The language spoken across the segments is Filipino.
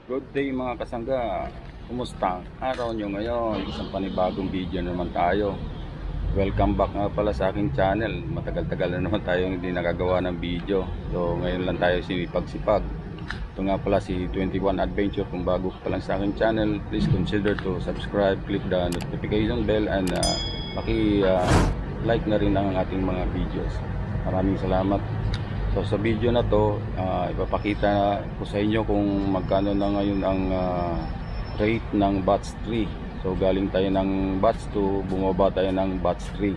Good day mga kasangga. Kumusta? Araw nyo ngayon. Isang panibagong video naman tayo. Welcome back nga pala sa aking channel. Matagal-tagal na naman tayo hindi nakagawa ng video. So ngayon lang tayo sinipag-sipag. Ito nga pala si 21 Adventure. Kung bago pa lang sa aking channel, please consider to subscribe, click the notification bell, and like na rin ang ating mga videos. Maraming salamat. So sa video na to, ipapakita ko sa inyo kung magkano na ngayon ang rate ng batch 3. So galing tayo ng batch 2, bumaba tayo ng batch 3.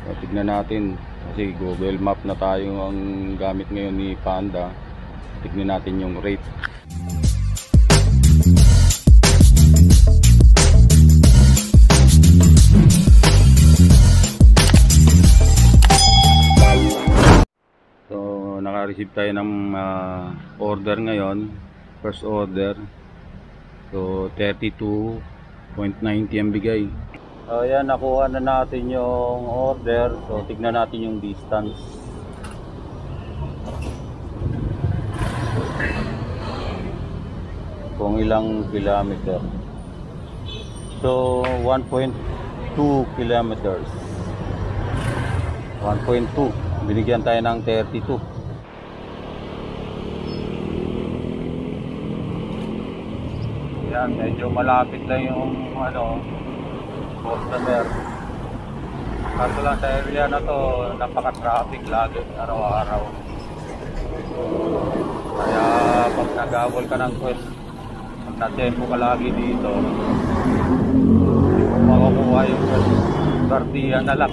So tignan natin, kasi Google Map na tayo ang gamit ngayon ni Panda. Tignan natin yung rate. Naka-receive tayo ng order ngayon, first order. So 32.90 ang bigay. So yan, nakuha na natin yung order. So tignan natin yung distance. Kung ilang kilometer. So 1.2 kilometers. 1.2. Binigyan tayo ng 32. Yan, medyo malapit lang yung customer. Kaso lang sa area na to, napaka-traffic lagi araw-araw. Kaya pag nag-awol ka ng quest, pag na-tempo ka lagi dito, kung makukuha yung Gardia na lang.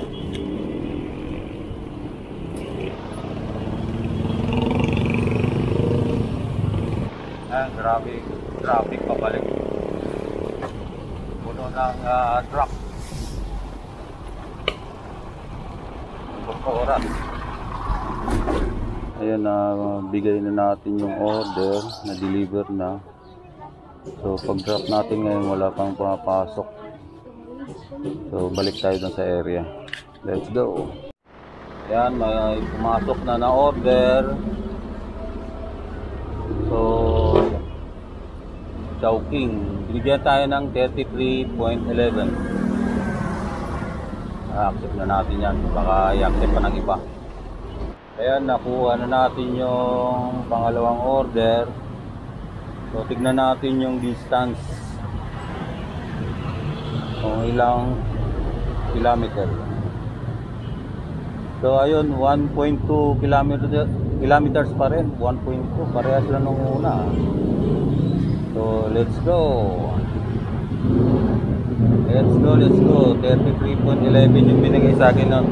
Grabe traffic pabalik, puno ng truck. Oras. Ayan, bigay na natin yung order, na deliver na. So pag drop natin ngayon, wala pang pumapasok. So balik tayo dun sa area. Let's go. Ayan, may pumasok na order. So Chowking, binigyan tayo ng 33.11. Accept na natin yan, baka i-accept pa ng iba. Ayan, nakuha na natin yung pangalawang order. So tignan natin yung distance, kung ilang kilometer. So ayun, 1.2 kilometers pa rin. 1.2, parehas lang nung una. So let's go. Let's go. 33.11 yung binigay sa akin nun.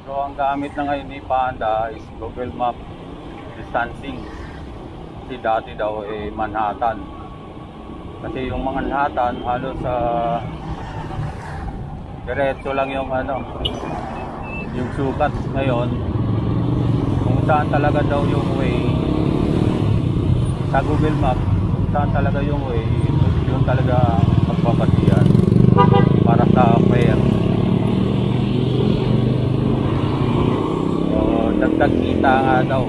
So ang gamit na ngayon ni Panda is Google Map distancing. Kasi dati daw Manhattan. Kasi yung Manhattan halos sa diretso lang yung yung sukat. Ngayon kung saan talaga daw yung way sa Google Map, kung saan talaga yung way, yun talaga magpapatiyan para sa fare. So dagdag kita nga daw.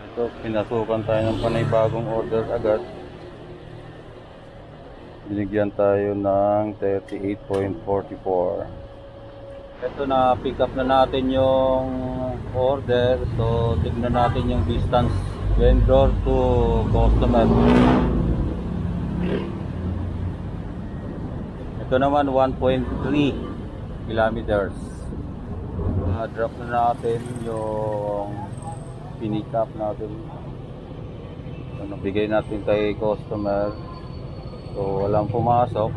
Ito, pinasukan tayo ng panibagong order agad. Binigyan tayo ng 38.44. Ito, na pick up na natin yung order. So tignan natin yung distance vendor to customer. Ito naman 1.3 kilometers. Drop na natin yung pinick up natin. Bigay natin kay customer. So walang pumasok.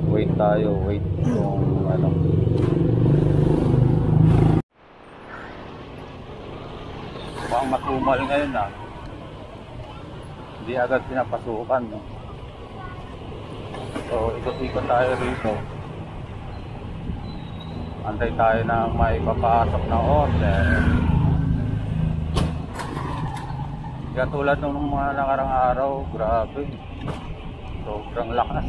Wait tayo, wait kung mukhang matumal ngayon na. Hindi agad pinapasukan, no? So ikot-ikot tayo rito. Antay tayo na may papasok na order. Katulad ng mga nakarang araw, grabe, sobrang lakas.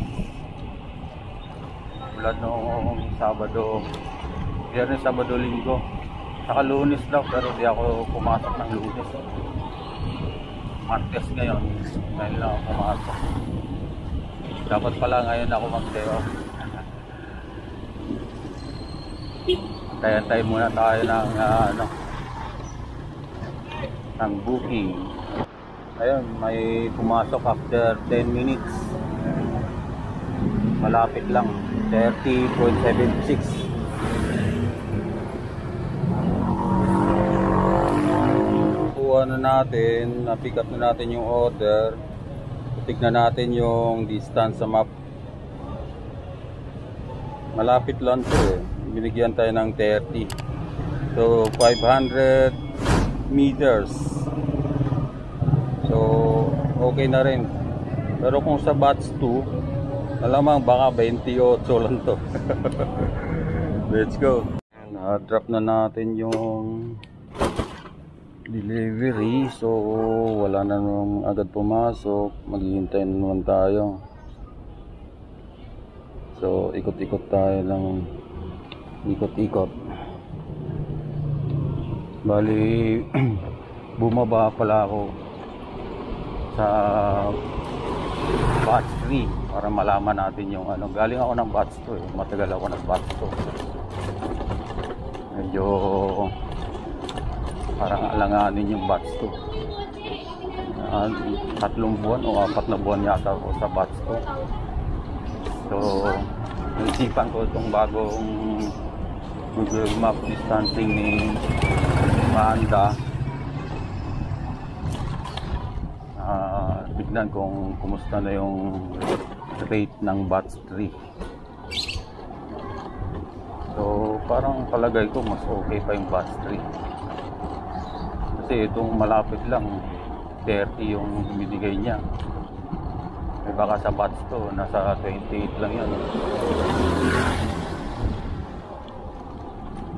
Tulad noong Sabado, Biyernes, Sabado, Linggo, Saka Lunes daw, pero di ako pumasok ng Lunes. Martes ngayon. Ngayon lang ako pumasok. Dapat pala ngayon ako mag-day off. Tayo muna tayo ng ng booking. Ayun, may pumasok after 10 minutes. Malapit lang, 30.76. Kuha na natin, na-pick up na natin yung order. Tignan natin yung distance sa map. Malapit lang to eh. Binigyan tayo ng 30. So 500 meters. So okay na rin. Pero kung sa batch 2, alamang baka 28 lang to. Let's go. Na-drop na natin yung delivery. So wala na naman agad pumasok. Maghihintay na naman tayo. So ikot-ikot tayo lang. Ikot-ikot. Bali bumaba pala ako sa batch 3 para malaman natin yung ano. Galing ako ng batch 2 eh. Matagal ako ng batch 2. Medyo parang alanganin yung batch 2. 3 buwan o 4 na buwan yata ako sa batch 2. So naisipan ko itong bagong Google Map distancing ni Manda. Tignan kung kumusta na yung rate ng batch 3. So parang palagay ko mas okay pa yung batch 3. Kasi itong malapit lang 30 yung binigay niya. Eh baka sa batch to nasa 28 lang yan.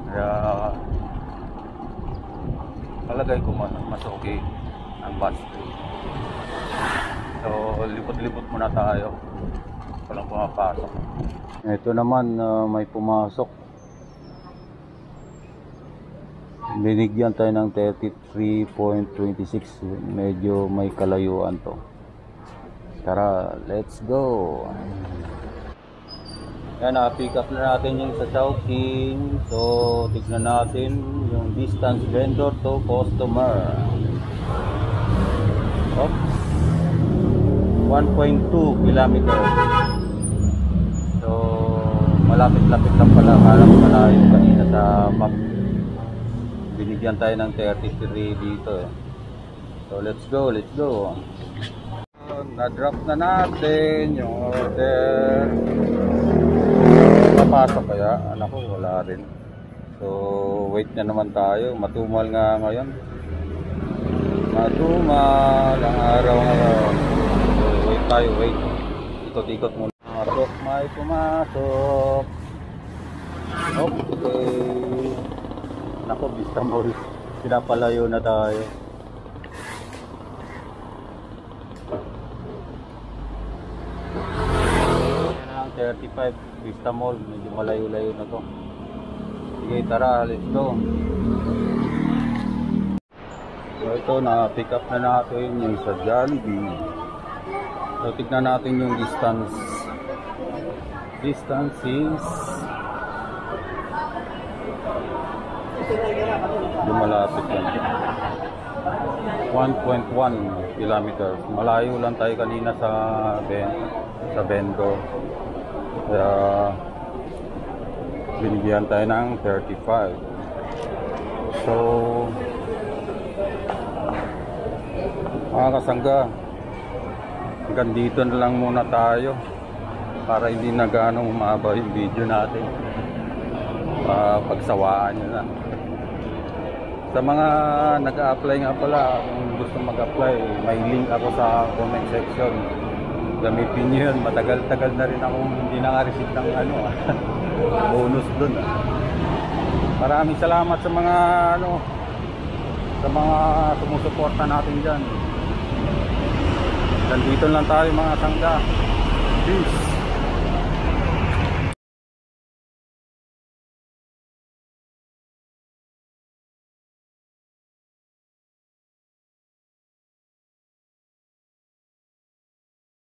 Kaya palagay ko mas okay ang batch 3. So lipot-lipot muna tayo. Walang pumapasok. Ito naman may pumasok. Binigyan tayo ng 33.26. Medyo may kalayuan to. Tara, let's go. Yan, pick up na natin yung sa Chowking. So tignan natin yung distance vendor to customer. Oops. 1.2 kilometers. So malapit-lapit lang pala. Parang malayo kanina sa map. Binigyan tayo ng 33 dito eh. So let's go, let's go. Na-drop na natin yung order. Papasok kaya? Anak ko wala rin. So wait na naman tayo. Matumal nga ngayon. Matumal ang araw ngayon. So wait tayo, wait. Ikot-ikot muna. Pumasok, may pumasok. Okay. Nako, Vista Mall. Pinapalayo na tayo. Yan ang 35 Vista Mall. Medyo malayo-layo na to. Sige, tara, let's go. So ito, na-pick up na natin yung sa Jollibee. So tignan natin yung distance. Distance is lumalapit lang. 1.1 kilometers. Malayo lang tayo kanina sa Bendo. Kaya binigyan tayo ng 35. So mga kasangga, hanggang dito na lang muna tayo para hindi na gaano umaba yung video natin. Pagsawaan nyo na. Sa mga nag-a-apply nga pala, kung gusto mag-apply, may link ako sa comment section. Gamitin nyo yun. Matagal-tagal na rin akong hindi naka-receive ng bonus dun. Maraming salamat sa mga sa mga sumusuporta natin dyan. Nandito lang tayo mga sangga. Peace.